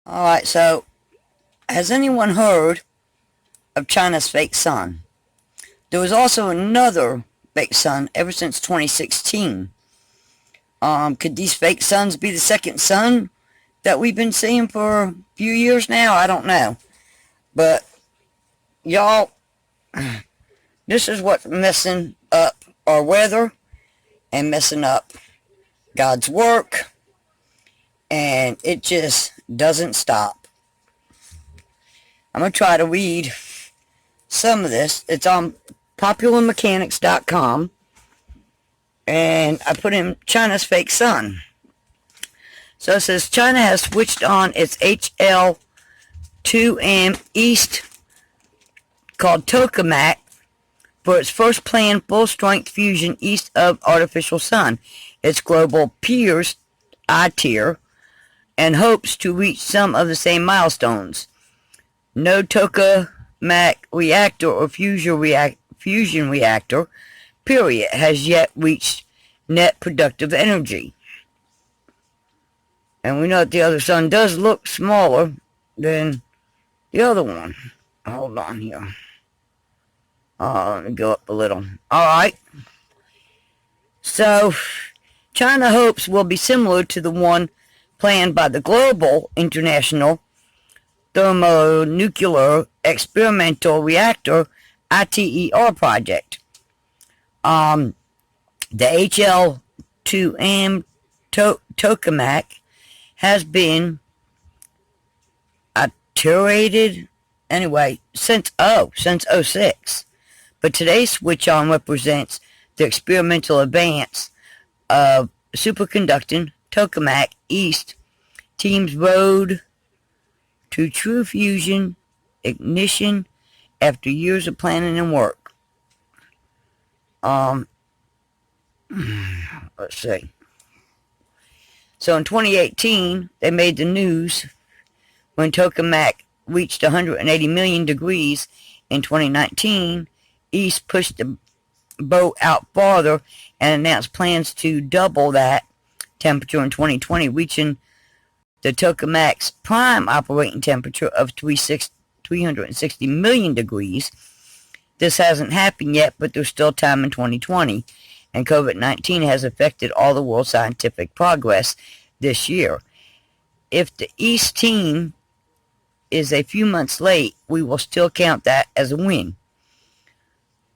Alright, so has anyone heard of China's fake sun? There was also another fake sun ever since 2016. Could these fake suns be the second sun that we've been seeing for a few years now? I don't know. But y'all, this is what's messing up our weather and messing up God's work, and it just doesn't stop. I'm going to try to read some of this. It's on popularmechanics.com, and I put in China's fake sun. So it says China has switched on its HL2M East called tokamak for its first planned full-strength fusion east of artificial sun. Its global peers ITER and hopes to reach some of the same milestones. No tokamak reactor or fusion reactor, period, has yet reached net productive energy. And we know that the other sun does look smaller than the other one. Hold on here. Let me go up a little. Alright. So, China hopes will be similar to the one planned by the Global International Thermonuclear Experimental Reactor ITER project. The HL2M tokamak has been iterated since '06. But today's switch on represents the experimental advance of superconducting tokamak East team's road to true fusion ignition after years of planning and work. Let's see. So in 2018, they made the news when tokamak reached 180 million degrees. In 2019, East pushed the boat out farther and announced plans to double that temperature in 2020, reaching the tokamak's prime operating temperature of 360 million degrees. This hasn't happened yet, but there's still time in 2020, and COVID-19 has affected all the world's scientific progress this year. If the East team is a few months late, we will still count that as a win.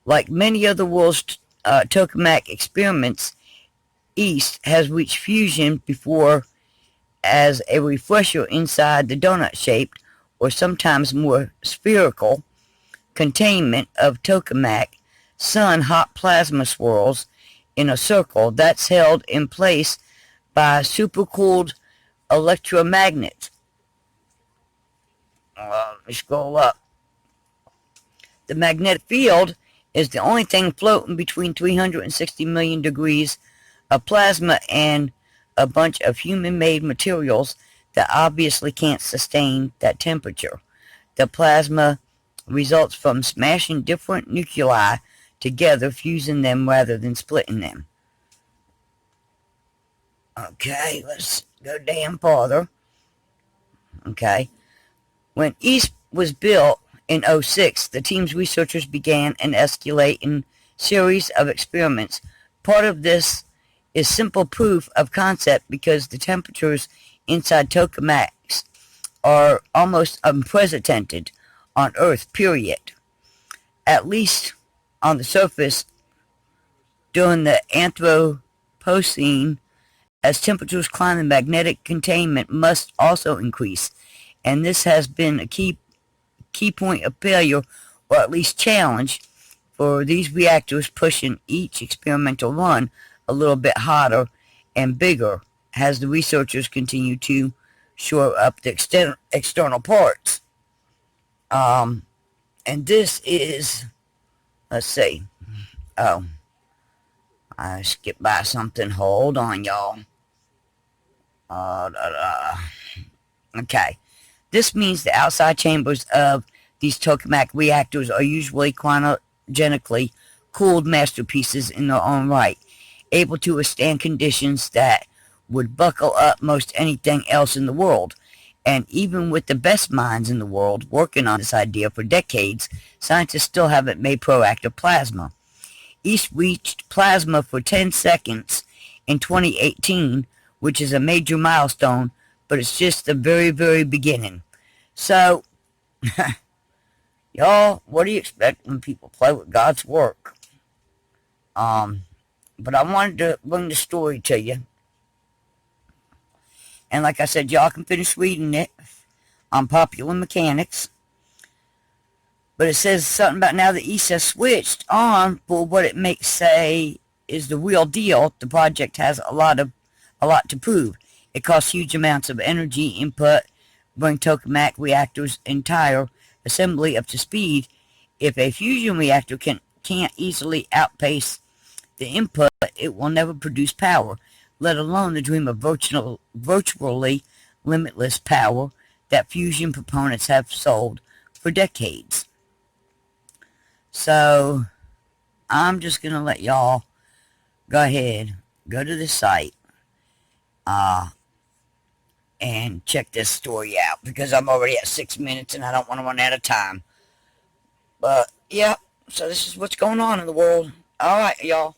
Like many of the world's tokamak experiments, East has reached fusion before as a refresher inside the donut-shaped, or sometimes more spherical, containment of tokamak sun hot plasma swirls in a circle that's held in place by supercooled electromagnets. Let me scroll up. The magnetic field is the only thing floating between 360 million degrees of plasma and a bunch of human-made materials that obviously can't sustain that temperature. The plasma results from smashing different nuclei together, fusing them rather than splitting them. Okay, let's go down farther. Okay. When East was built in '06, the team's researchers began an escalating series of experiments. Part of this is simple proof of concept because the temperatures inside tokamaks are almost unprecedented on Earth, period. At least on the surface during the Anthropocene, as temperatures climb, the magnetic containment must also increase, and this has been a key point of failure, or at least challenge, for these reactors, pushing each experimental run a little bit hotter and bigger as the researchers continue to shore up the external parts. And this is, let's see. Oh, I skipped by something. Hold on, y'all. Okay. This means the outside chambers of these tokamak reactors are usually cryogenically cooled masterpieces in their own right, able to withstand conditions that would buckle up most anything else in the world. And even with the best minds in the world working on this idea for decades, scientists still haven't made proactive plasma. East reached plasma for 10 seconds in 2018, which is a major milestone, but it's just the very, very beginning. So, y'all, what do you expect when people play with God's work? But I wanted to bring the story to you. And like I said, y'all can finish reading it on Popular Mechanics. But it says something about now the East has switched on for what it makes say is the real deal. The project has a lot to prove. It costs huge amounts of energy input, bring tokamak reactors' entire assembly up to speed. If a fusion reactor can't easily outpace the input, it will never produce power, let alone the dream of virtually limitless power that fusion proponents have sold for decades. So, I'm just going to let y'all go ahead, go to the site, and check this story out, because I'm already at 6 minutes and I don't want to run out of time. But, yeah, so this is what's going on in the world. Alright, y'all.